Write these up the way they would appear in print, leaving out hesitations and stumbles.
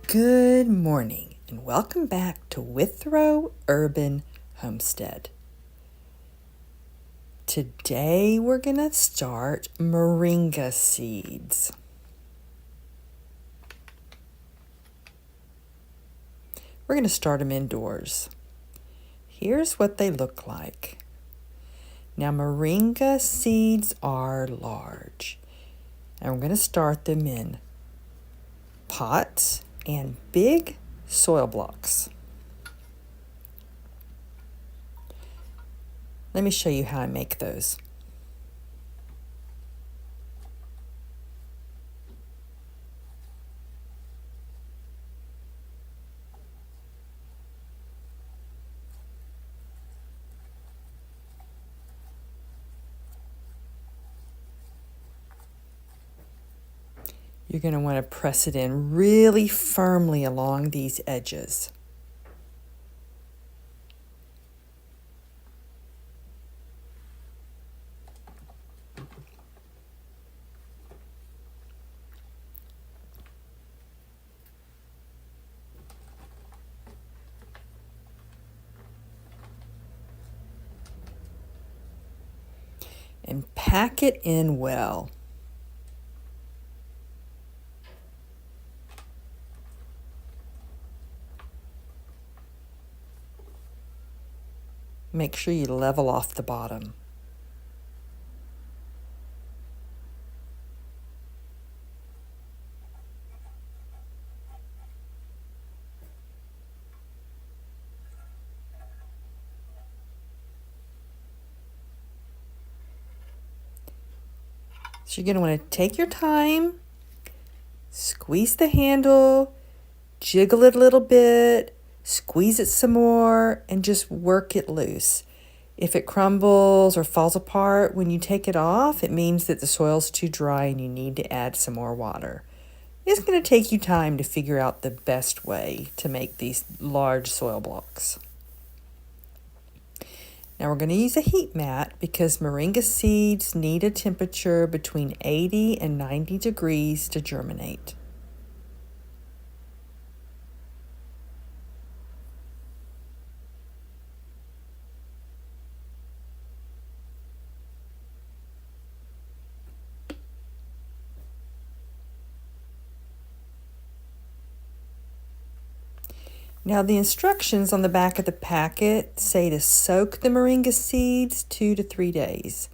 Good morning and welcome back to Withrow Urban Homestead. Today we're going to start moringa seeds. We're going to start them indoors. Here's what they look like. Now moringa seeds are large and we're going to start them in pots and big soil blocks. Let me show you how I make those. You're going to want to press it in really firmly along these edges. And pack it in well. Make sure you level off the bottom. So you're going to want to take your time, squeeze the handle, jiggle it a little bit, squeeze it some more, and just work it loose. If it crumbles or falls apart when you take it off, it means that the soil's too dry and you need to add some more water. It's going to take you time to figure out the best way to make these large soil blocks. Now we're going to use a heat mat because moringa seeds need a temperature between 80 and 90 degrees to germinate. Now the instructions on the back of the packet say to soak the moringa seeds 2 to 3 days.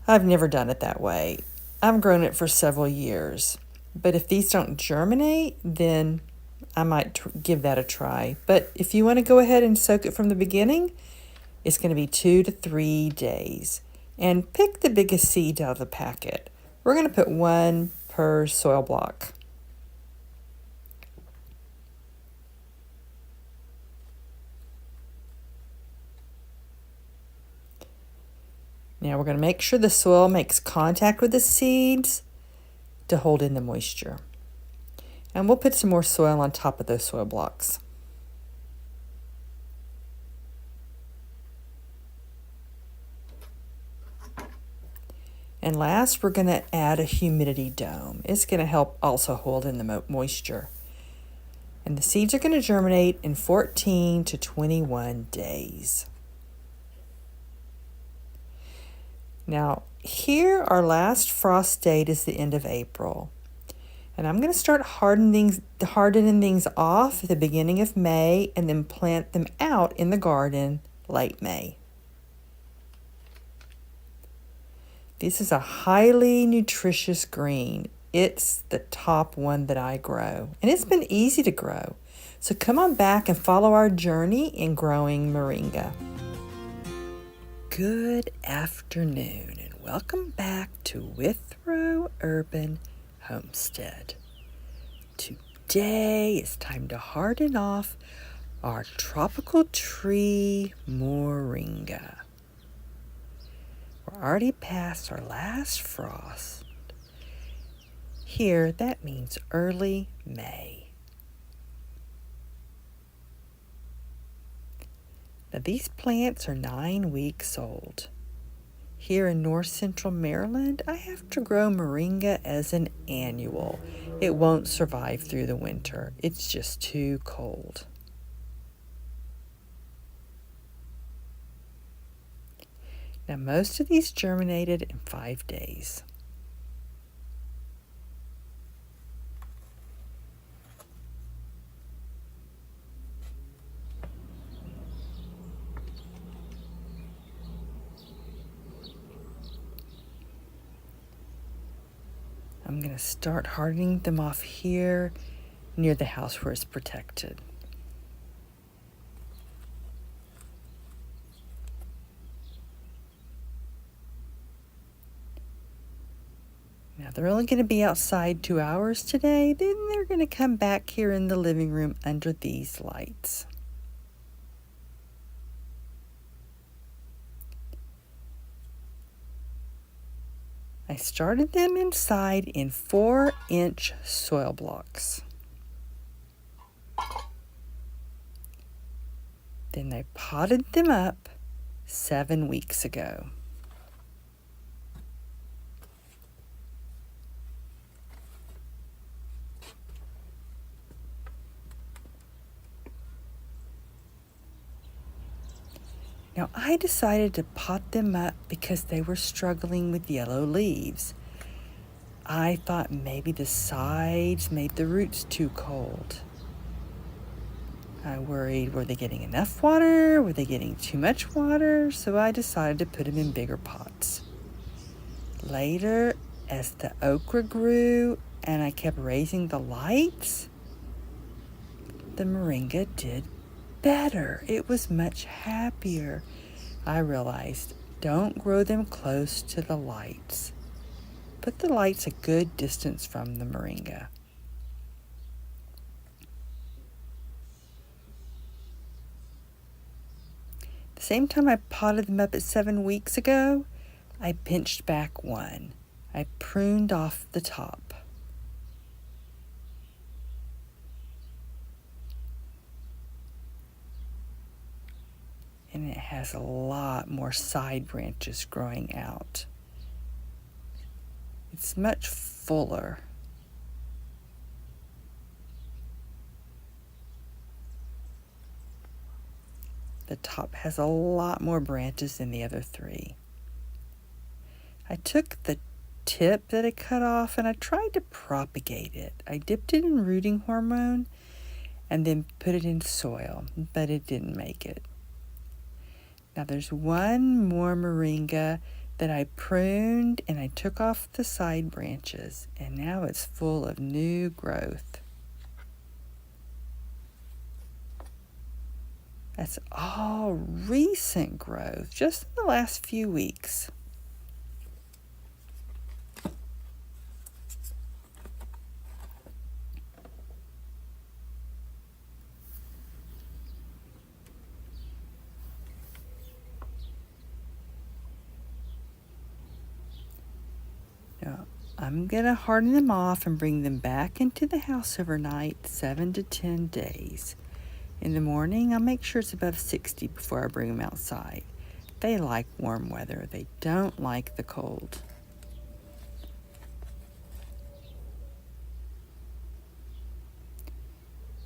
I've never done it that way. I've grown it for several years. But if these don't germinate, then I might give that a try. But if you want to go ahead and soak it from the beginning, it's going to be 2 to 3 days. And pick the biggest seeds out of the packet. We're going to put one per soil block. Now we're going to make sure the soil makes contact with the seeds to hold in the moisture. And we'll put some more soil on top of those soil blocks. And last, we're going to add a humidity dome. It's going to help also hold in the moisture. And the seeds are going to germinate in 14 to 21 days. Now, here our last frost date is the end of April. And I'm going to start hardening things off at the beginning of May and then plant them out in the garden late May. This is a highly nutritious green. It's the top one that I grow. And it's been easy to grow. So come on back and follow our journey in growing moringa. Good afternoon and welcome back to Withrow Urban Homestead. Today it's time to harden off our tropical tree moringa. We're already past our last frost. Here that means early May. Now these plants are 9 weeks old. Here in north central Maryland, I have to grow moringa as an annual. It won't survive through the winter. It's just too cold. Now, most of these germinated in 5 days. I'm going to start hardening them off here near the house where it's protected. Now they're only going to be outside 2 hours today, then they're going to come back here in the living room under these lights. I started them inside in 4-inch soil blocks. Then I potted them up 7 weeks ago. Now, I decided to pot them up because they were struggling with yellow leaves. I thought maybe the sides made the roots too cold. I worried, were they getting enough water? Were they getting too much water? So I decided to put them in bigger pots. Later, as the okra grew and I kept raising the lights, the moringa did better. It was much happier. I realized, don't grow them close to the lights. Put the lights a good distance from the moringa. The same time I potted them up at 7 weeks ago, I pinched back one. I pruned off the top. And it has a lot more side branches growing out. It's much fuller. The top has a lot more branches than the other 3. I took the tip that I cut off and I tried to propagate it. I dipped it in rooting hormone and then put it in soil, but it didn't make it. Now there's one more moringa that I pruned and I took off the side branches, and now it's full of new growth. That's all recent growth, just in the last few weeks. Now, I'm going to harden them off and bring them back into the house overnight, 7 to 10 days. In the morning, I'll make sure it's above 60 before I bring them outside. They like warm weather. They don't like the cold.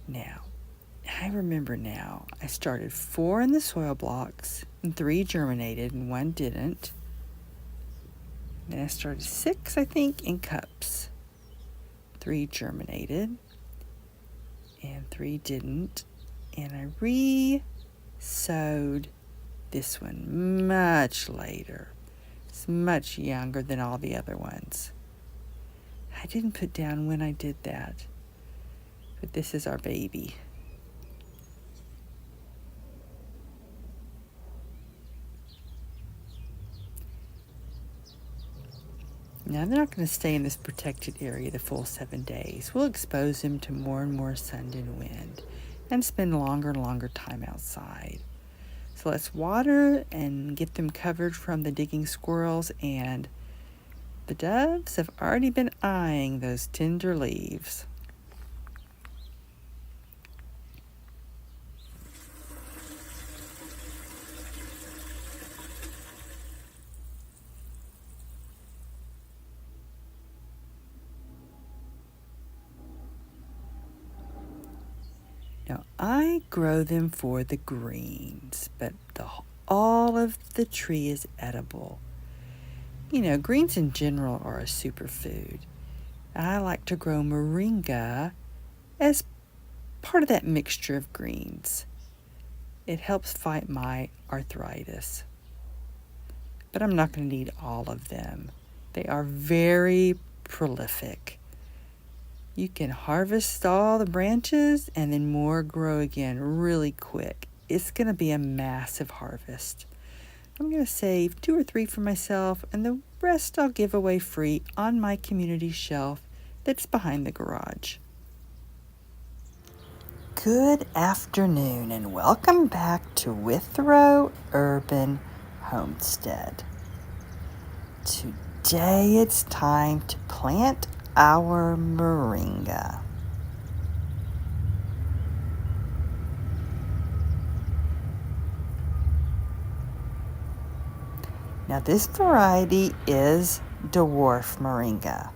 Now, I remember now, I started 4 in the soil blocks, and 3 germinated, and 1 didn't. Then I started 6, I think, in cups. 3 germinated, and 3 didn't. And I re-sowed this one much later. It's much younger than all the other ones. I didn't put down when I did that, but this is our baby. Now, they're not going to stay in this protected area the full 7 days. We'll expose them to more and more sun and wind and spend longer and longer time outside. So let's water and get them covered from the digging squirrels, and the doves have already been eyeing those tender leaves. I grow them for the greens, but all of the tree is edible. You know, greens in general are a superfood. I like to grow moringa as part of that mixture of greens. It helps fight my arthritis. But I'm not going to need all of them. They are very prolific. You can harvest all the branches and then more grow again really quick. It's going to be a massive harvest. I'm going to save 2 or 3 for myself, and the rest I'll give away free on my community shelf that's behind the garage. Good afternoon, and welcome back to Withrow Urban Homestead. Today it's time to plant our moringa. Now this variety is dwarf moringa.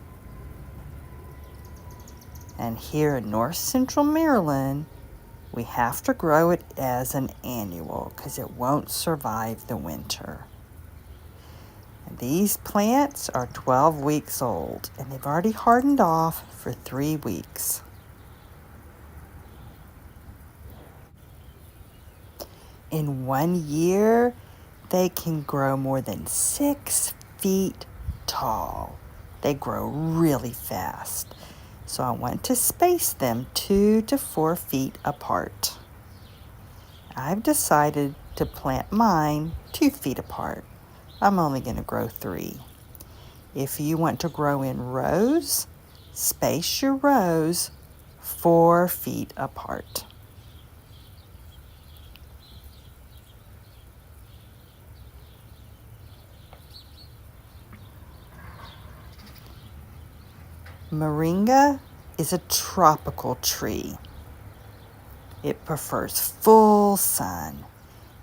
And here in north central Maryland, we have to grow it as an annual because it won't survive the winter. And these plants are 12 weeks old and they've already hardened off for 3 weeks. In 1 year, they can grow more than 6 feet tall. They grow really fast. So I want to space them 2 to 4 feet apart. I've decided to plant mine 2 feet apart. I'm only going to grow 3. If you want to grow in rows, space your rows 4 feet apart. Moringa is a tropical tree. It prefers full sun.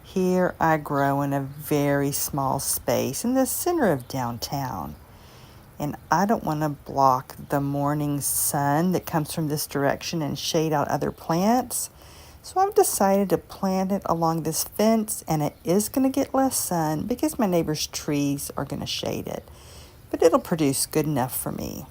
Here I grow in a very small space in the center of downtown. And I don't want to block the morning sun that comes from this direction and shade out other plants. So I've decided to plant it along this fence, and it is going to get less sun because my neighbor's trees are going to shade it. But it'll produce good enough for me.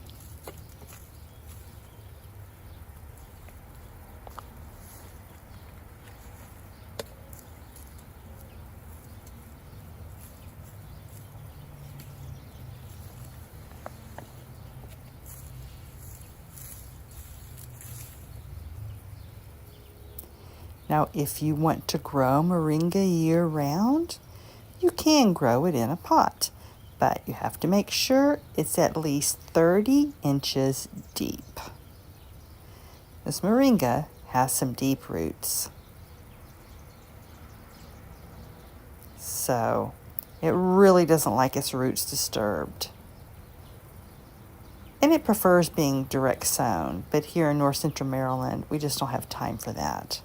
Now, if you want to grow moringa year-round, you can grow it in a pot, but you have to make sure it's at least 30 inches deep. This moringa has some deep roots, so it really doesn't like its roots disturbed. And it prefers being direct sown, but here in north central Maryland, we just don't have time for that.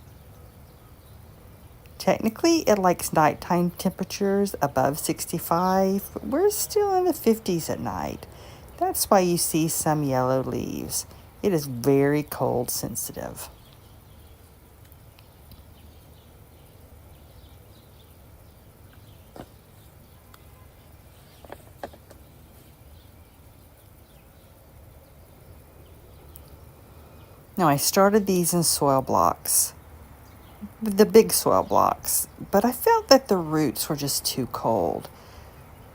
Technically, it likes nighttime temperatures above 65, but we're still in the 50s at night. That's why you see some yellow leaves. It is very cold sensitive. Now, I started these in soil blocks, the big soil blocks, but I felt that the roots were just too cold.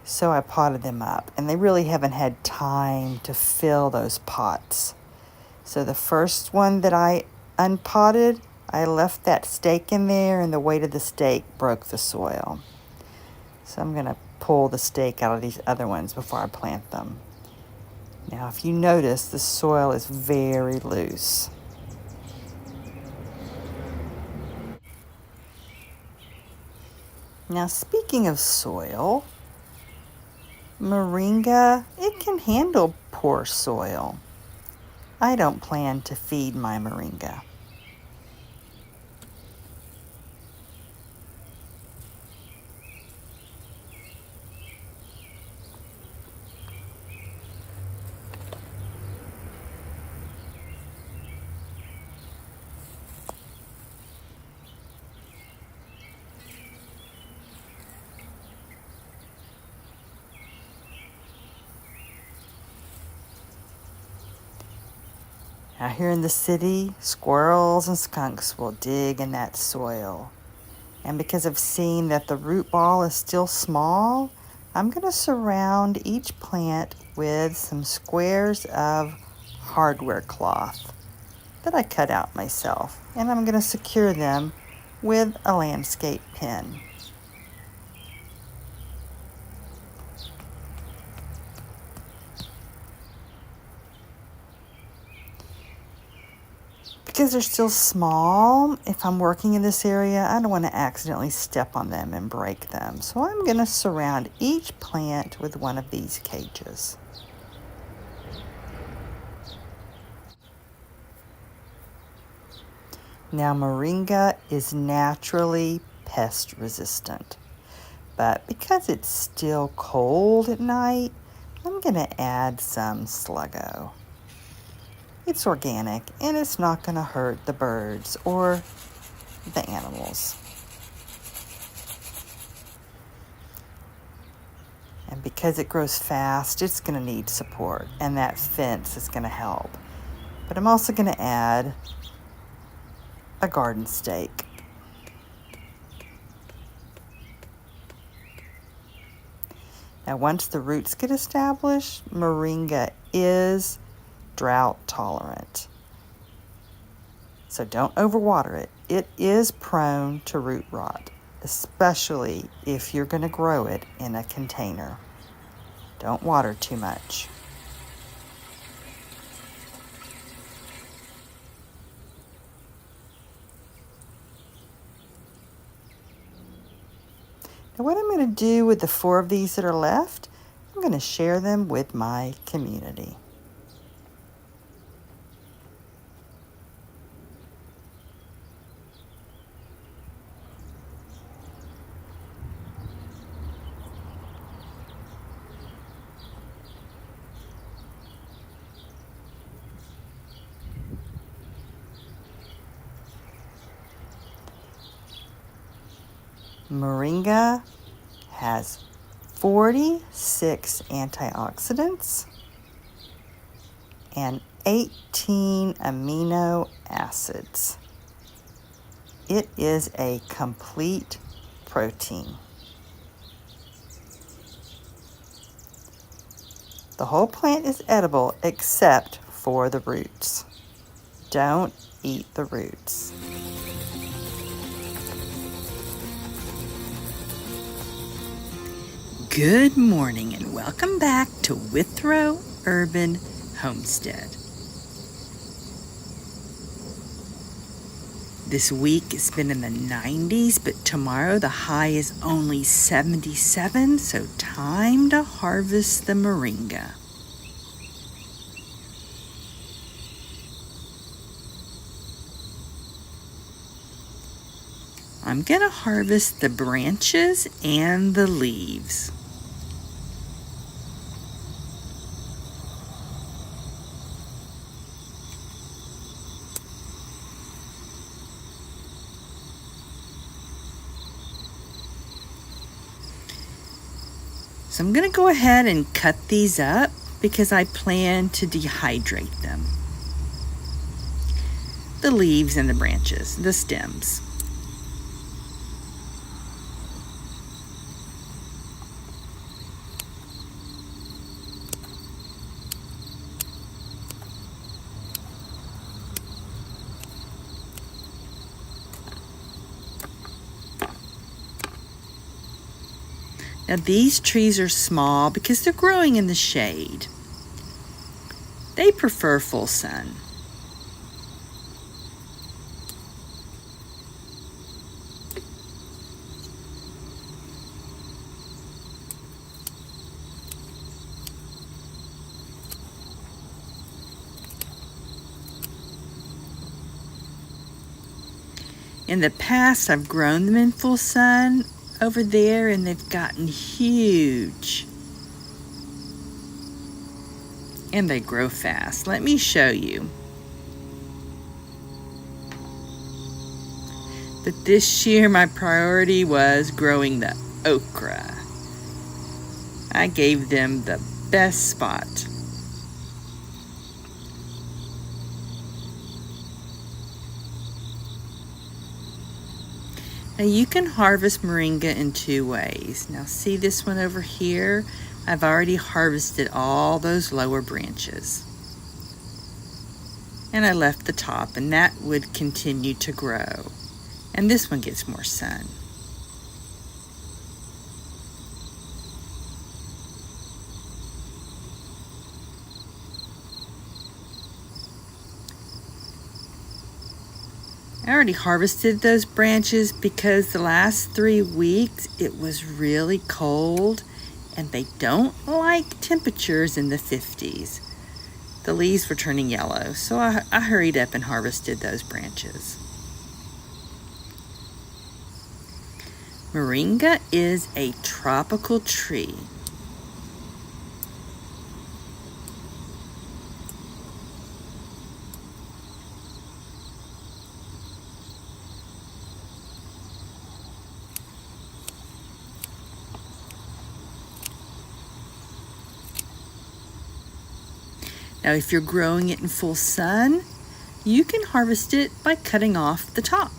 So I potted them up, and they really haven't had time to fill those pots. So the first one that I unpotted, I left that stake in there, and the weight of the stake broke the soil. So I'm going to pull the stake out of these other ones before I plant them. Now, if you notice, the soil is very loose. Now, speaking of soil, moringa, it can handle poor soil. I don't plan to feed my moringa. Out here in the city, squirrels and skunks will dig in that soil. And because I've seen that the root ball is still small, I'm going to surround each plant with some squares of hardware cloth that I cut out myself. And I'm going to secure them with a landscape pin. Because they're still small, if I'm working in this area, I don't want to accidentally step on them and break them. So I'm going to surround each plant with one of these cages. Now, Moringa is naturally pest resistant, but because it's still cold at night, I'm going to add some Sluggo. It's organic and it's not going to hurt the birds or the animals. And because it grows fast, it's going to need support, and that fence is going to help. But I'm also going to add a garden stake. Now, once the roots get established, Moringa is drought tolerant. So don't overwater it. It is prone to root rot, especially if you're going to grow it in a container. Don't water too much. Now, what I'm going to do with the 4 of these that are left, I'm going to share them with my community. Moringa has 46 antioxidants and 18 amino acids. It is a complete protein. The whole plant is edible except for the roots. Don't eat the roots. Good morning and welcome back to Withrow Urban Homestead. This week it's been in the 90s, but tomorrow the high is only 77, so time to harvest the Moringa. I'm going to harvest the branches and the leaves. So I'm going to go ahead and cut these up because I plan to dehydrate them. The leaves and the branches, the stems. Now these trees are small because they're growing in the shade. They prefer full sun. In the past, I've grown them in full sun over there, and they've gotten huge. And they grow fast. Let me show you. But this year, my priority was growing the okra. I gave them the best spot. Now you can harvest moringa in two ways. Now see this one over here? I've already harvested all those lower branches. And I left the top, and that would continue to grow. And this one gets more sun. I already harvested those branches because the last 3 weeks it was really cold and they don't like temperatures in the 50s. The leaves were turning yellow, so I hurried up and harvested those branches. Moringa is a tropical tree. Now, if you're growing it in full sun, you can harvest it by cutting off the top.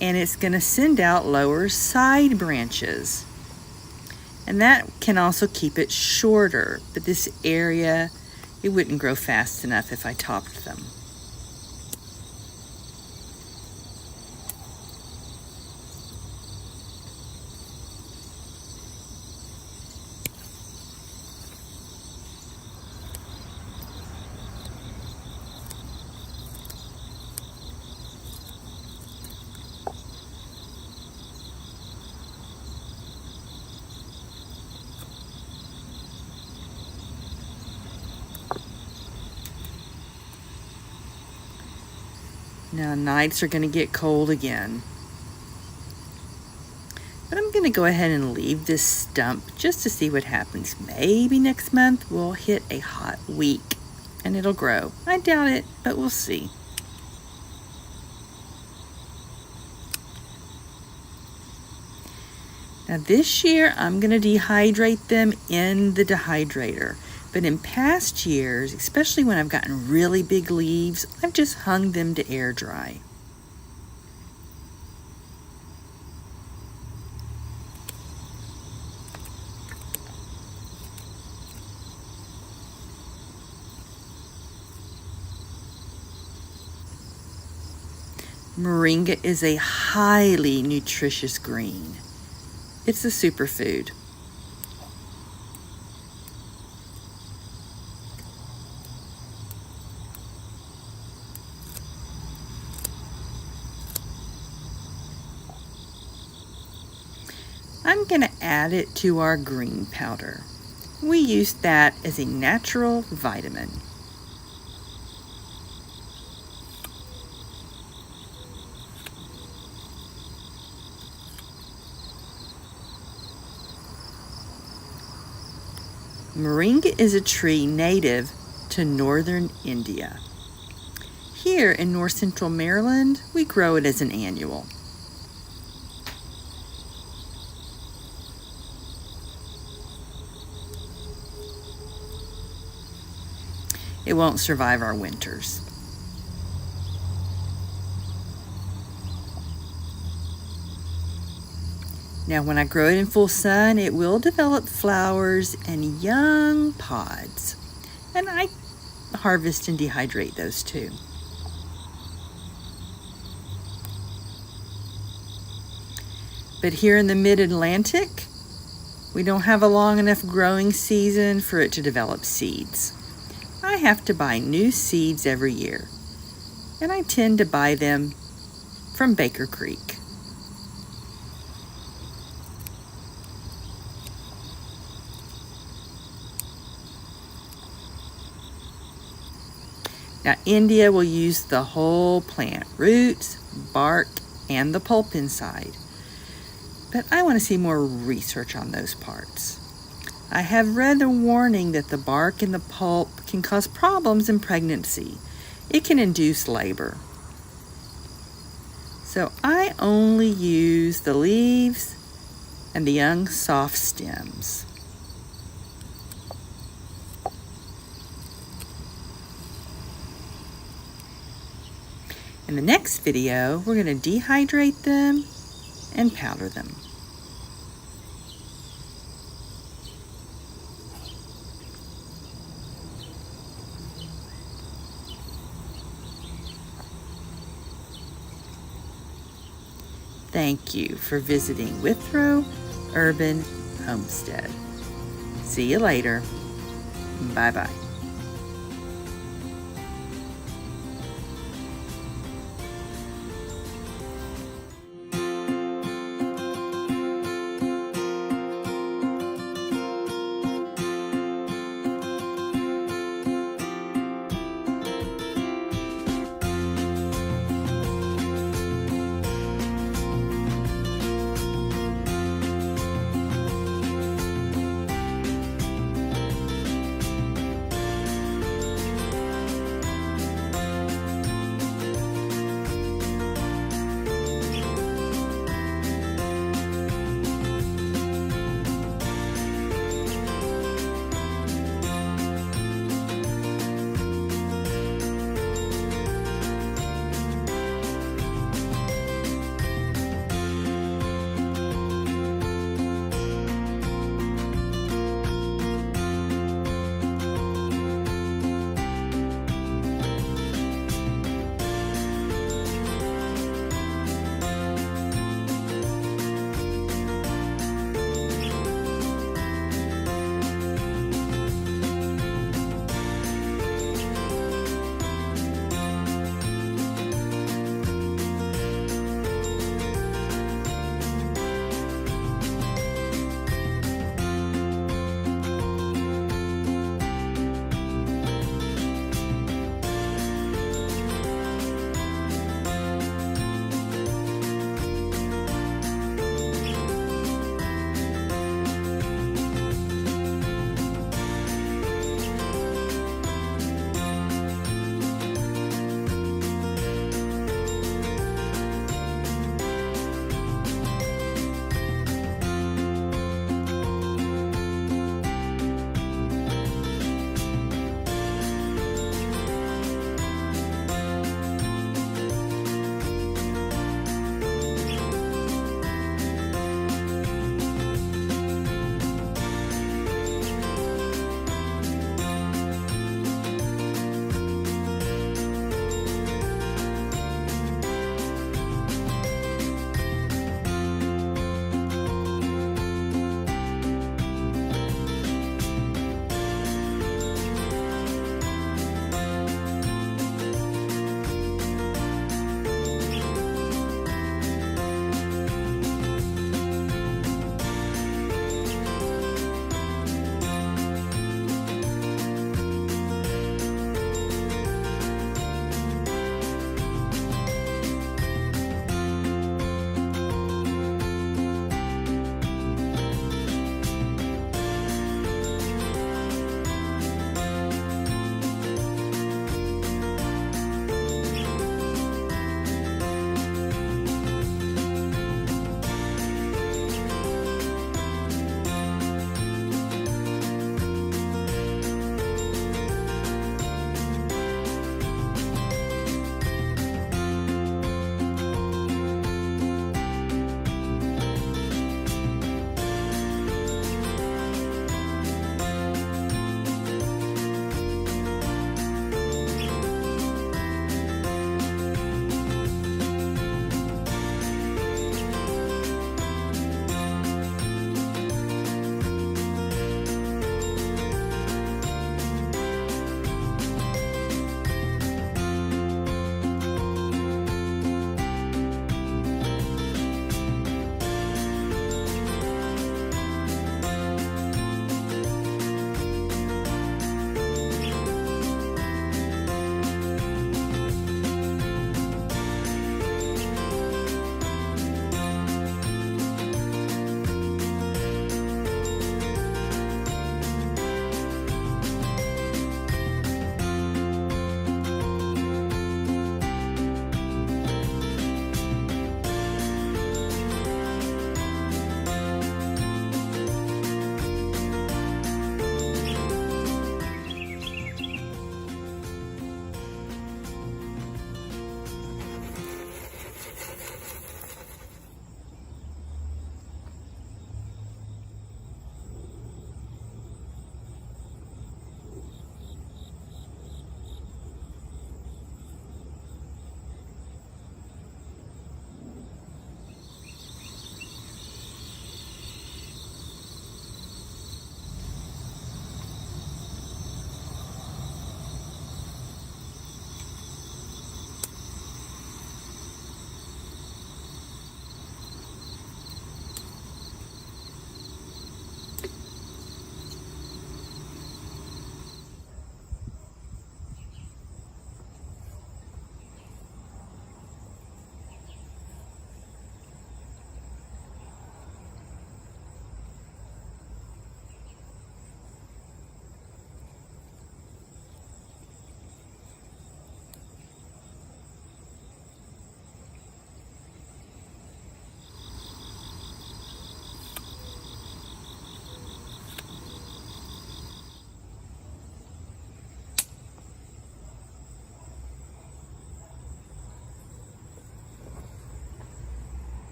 And it's going to send out lower side branches. And that can also keep it shorter, but this area, it wouldn't grow fast enough if I topped them. Now nights are going to get cold again. But I'm going to go ahead and leave this stump just to see what happens. Maybe next month we'll hit a hot week and it'll grow. I doubt it, but we'll see. Now this year I'm going to dehydrate them in the dehydrator. But in past years, especially when I've gotten really big leaves, I've just hung them to air dry. Moringa is a highly nutritious green. It's a superfood. I'm going to add it to our green powder. We use that as a natural vitamin. Moringa is a tree native to northern India. Here in north central Maryland, we grow it as an annual. It won't survive our winters. Now when I grow it in full sun, it will develop flowers and young pods. And I harvest and dehydrate those too. But here in the mid-Atlantic, we don't have a long enough growing season for it to develop seeds. I have to buy new seeds every year, and I tend to buy them from Baker Creek. Now, India will use the whole plant, roots, bark, and the pulp inside. But I want to see more research on those parts. I have read a warning that the bark and the pulp can cause problems in pregnancy. It can induce labor. So I only use the leaves and the young soft stems. In the next video, we're going to dehydrate them and powder them. Thank you for visiting Withrow Urban Homestead. See you later. Bye-bye.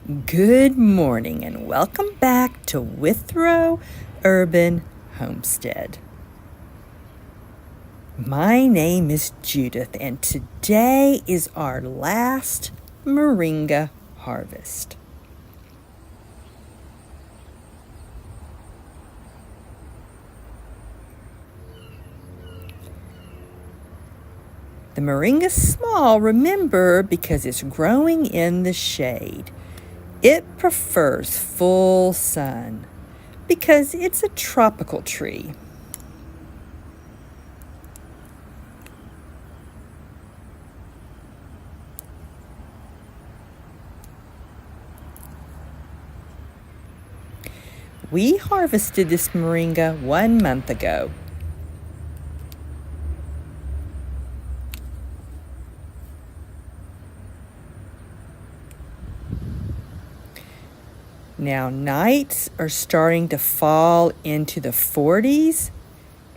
Good morning and welcome back to Withrow Urban Homestead. My name is Judith and today is our last Moringa harvest. The Moringa's small, remember, because it's growing in the shade. It prefers full sun because it's a tropical tree. We harvested this Moringa 1 month ago. Now nights are starting to fall into the 40s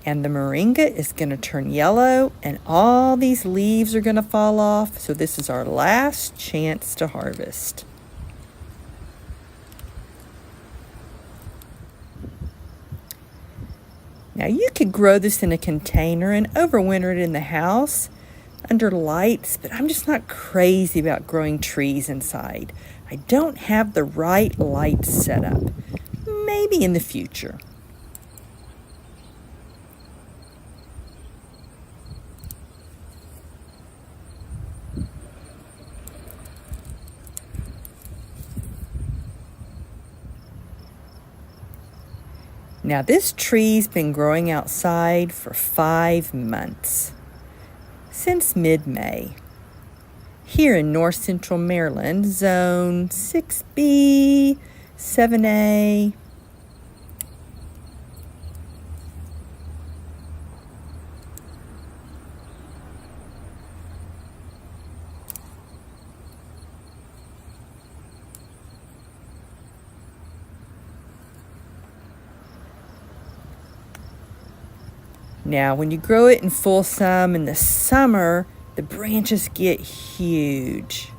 and the Moringa is going to turn yellow and all these leaves are going to fall off. So this is our last chance to harvest. Now you could grow this in a container and overwinter it in the house under lights, but I'm just not crazy about growing trees inside. I don't have the right light set up. Maybe in the future. Now this tree's been growing outside for 5 months, since mid-May. Here in north central Maryland, zone 6B, 7A. Now, when you grow it in full sun in the summer, the branches get huge,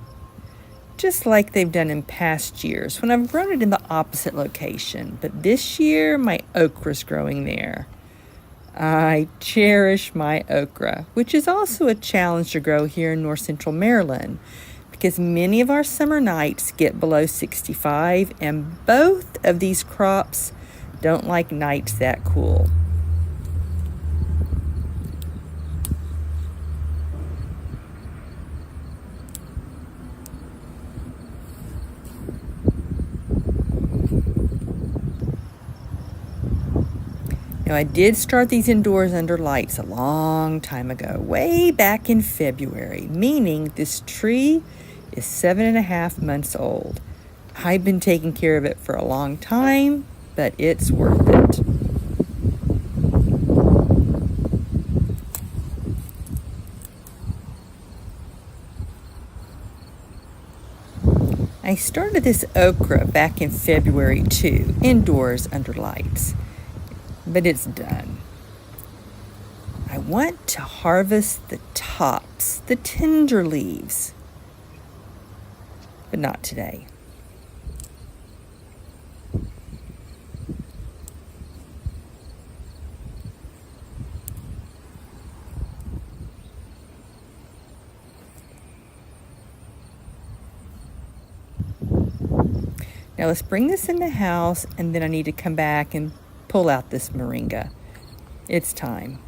just like they've done in past years when I've grown it in the opposite location. But this year, my okra's growing there. I cherish my okra, which is also a challenge to grow here in north central Maryland because many of our summer nights get below 65, and both of these crops don't like nights that cool. Now, I did start these indoors under lights a long time ago, way back in February, meaning this tree is 7.5 months old. I've been taking care of it for a long time, but it's worth it. I started this okra back in February too, indoors under lights. But it's done. I want to harvest the tops, the tender leaves, but not today. Now let's bring this in the house, and then I need to come back and pull out this Moringa. It's time.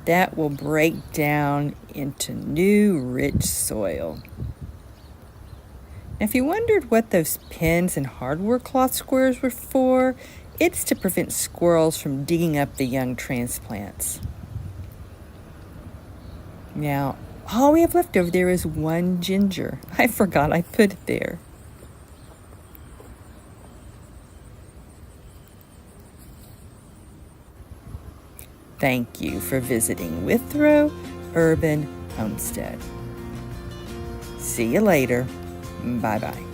That will break down into new, rich soil. Now, if you wondered what those pins and hardware cloth squares were for, it's to prevent squirrels from digging up the young transplants. Now, all we have left over there is one ginger. I forgot I put it there. Thank you for visiting Withrow Urban Homestead. See you later. Bye-bye.